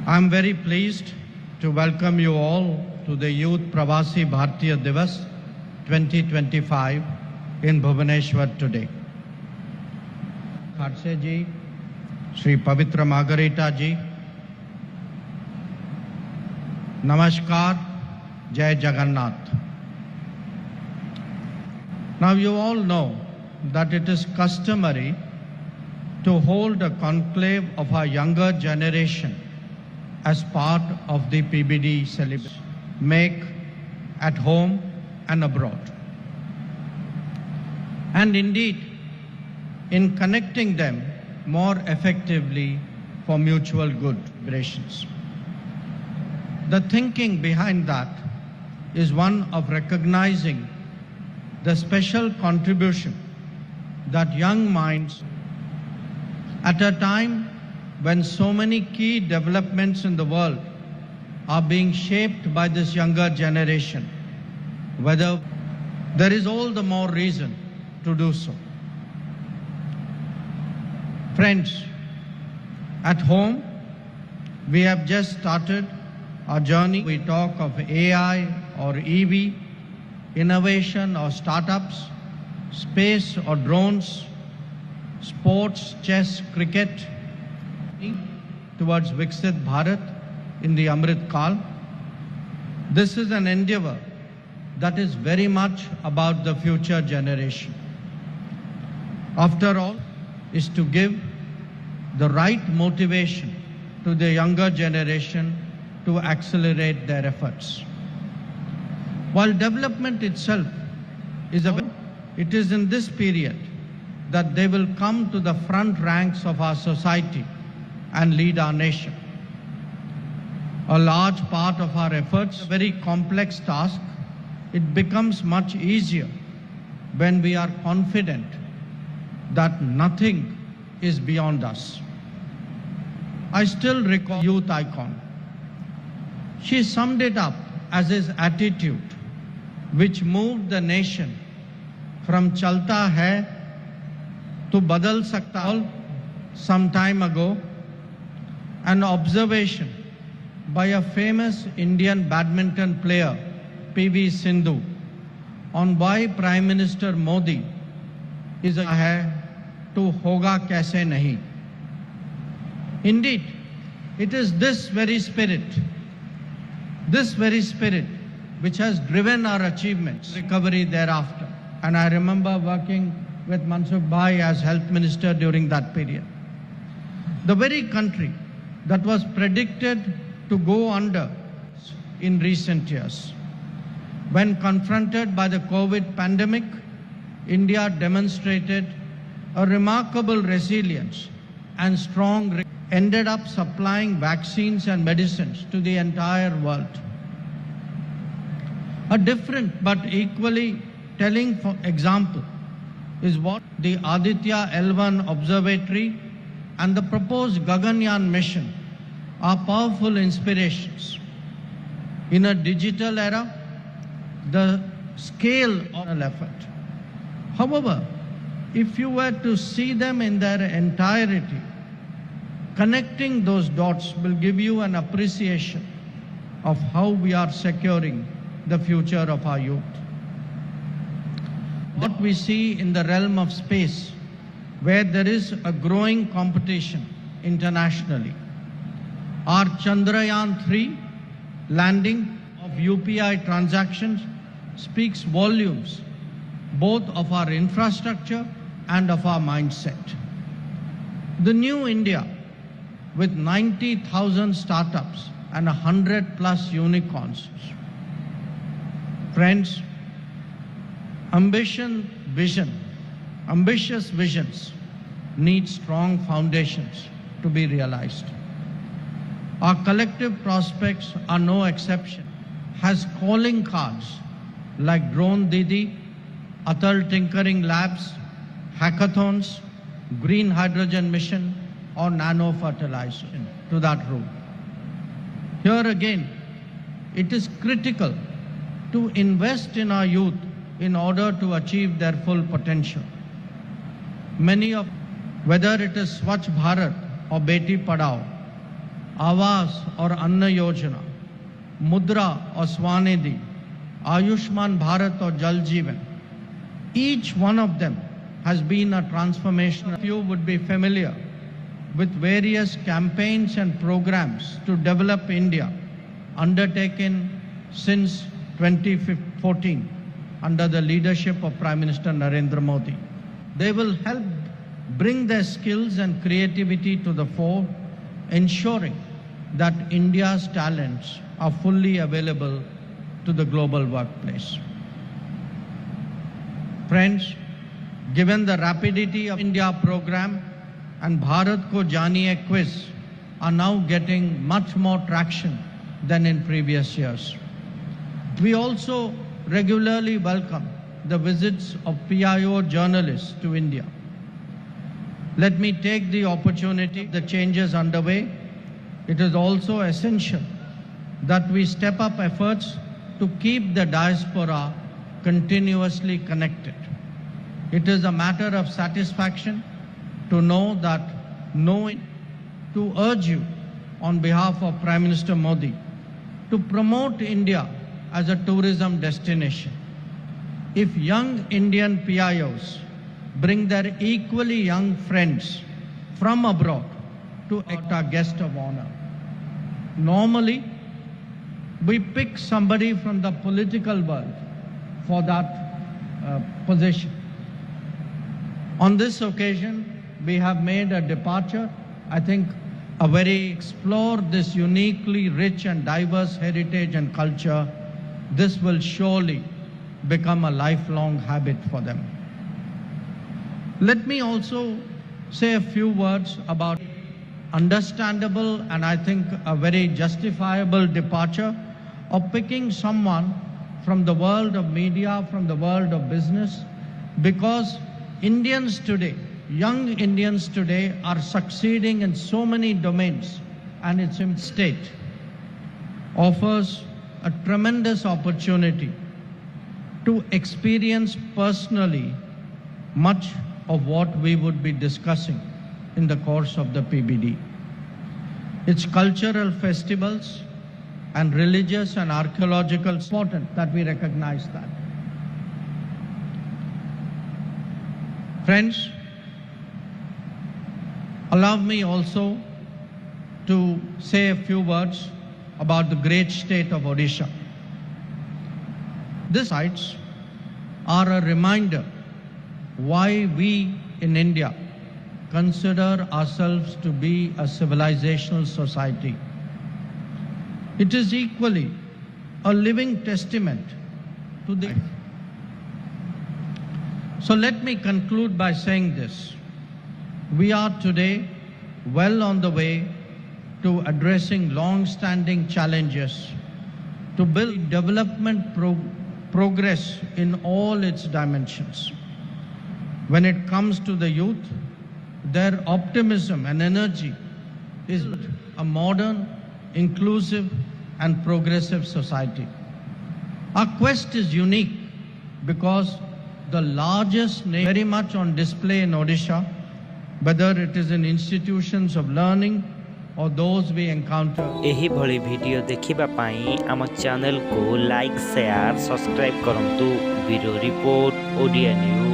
I am very pleased to welcome you all to the Youth Pravasi Bharatiya Divas 2025 in Bhubaneswar today. Khadse ji, Sri Pavitra Margarita ji, Namaskar, Jai Jagannath. Now you all know that it is customary to hold a conclave of our younger generation as part of the PBD celebration, make at home and abroad. And indeed, in connecting them more effectively for mutual good relations. The thinking behind that is one of recognizing the special contribution that young minds, at a time when so many key developments in the world are being shaped by this younger generation, whether there is all the more reason to do so. Friends, at home, we have just started our journey. We talk of AI or EV, innovation or startups, space or drones, sports, chess, cricket, towards Viksit Bharat in the Amrit Kal. This is an endeavor that is very much about the future generation. After all, is to give the right motivation to the younger generation to accelerate their efforts. While development itself is it is in this period that they will come to the front ranks of our society and lead our nation. A large part of our efforts, a very complex task, it becomes much easier when we are confident that nothing is beyond us. I still recall youth icon. She summed it up as his attitude, which moved the nation from chalta hai to badal sakta some time ago. An observation by a famous Indian badminton player, PV Sindhu, on why Prime Minister Modi is a hai to hoga kaise nahi. Indeed, it is this very spirit which has driven our achievements, recovery thereafter. And I remember working with Mansukh Bhai as Health Minister during that period. The very country that was predicted to go under in recent years. When confronted by the COVID pandemic, India demonstrated a remarkable resilience and ended up supplying vaccines and medicines to the entire world. A different but equally telling example is what the Aditya L1 Observatory and the proposed Gaganyaan mission are powerful inspirations. In a digital era, the scale of an effort. However, if you were to see them in their entirety, connecting those dots will give you an appreciation of how we are securing the future of our youth. What we see in the realm of space, where there is a growing competition internationally. Our Chandrayaan-3 landing of UPI transactions speaks volumes both of our infrastructure and of our mindset. The new India, with 90,000 startups and 100+ unicorns. Friends, ambitious visions need strong foundations to be realized. Our collective prospects are no exception. Has calling cards like Drone Didi, Atal Tinkering Labs, hackathons, green hydrogen mission, or nano fertilizer to that route. Here again, it is critical to invest in our youth in order to achieve their full potential. Many of, whether it is Swachh Bharat or Beti Padhao, Awas or Anna Yojana, Mudra or Swanidhi, Ayushman Bharat or Jal Jeevan. Each one of them has been a transformation. You would be familiar with various campaigns and programs to develop India undertaken since 2014 under the leadership of Prime Minister Narendra Modi. They will help bring their skills and creativity to the fore, ensuring that India's talents are fully available to the global workplace. Friends, given the rapidity of India program and Bharat Ko Janiye quiz are now getting much more traction than in previous years. We also regularly welcome the visits of PIO journalists to India. Let me take the opportunity, the changes underway. It is also essential that we step up efforts to keep the diaspora continuously connected. It is a matter of satisfaction to know that to urge you on behalf of Prime Minister Modi to promote India as a tourism destination. If young Indian PIOs bring their equally young friends from abroad to act our guest of honor, normally we pick somebody from the political world for that position. On this occasion, we have made a departure. I think explore this uniquely rich and diverse heritage and culture. This will surely become a lifelong habit for them. Let me also say a few words about understandable and I think a very justifiable departure of picking someone from the world of media, from the world of business, because Indians today, young Indians today are succeeding in so many domains, and its state offers a tremendous opportunity to experience personally much of what we would be discussing in the course of the PBD. Its cultural festivals and religious and archaeological important that we recognize that. Friends, allow me also to say a few words about the great state of Odisha. These sites are a reminder why we in India consider ourselves to be a civilizational society. It is equally a living testament to the... So let me conclude by saying this. We are today well on the way to addressing long-standing challenges to build development progress in all its dimensions. When it comes to the youth, their optimism and energy is a modern, inclusive and progressive society. Our quest is unique because the largest name very much on display in Odisha, whether it is in institutions of learning or those we encounter. एही भली video देखिबा पाई आम channel को like share subscribe करंतु bureau report Odia news.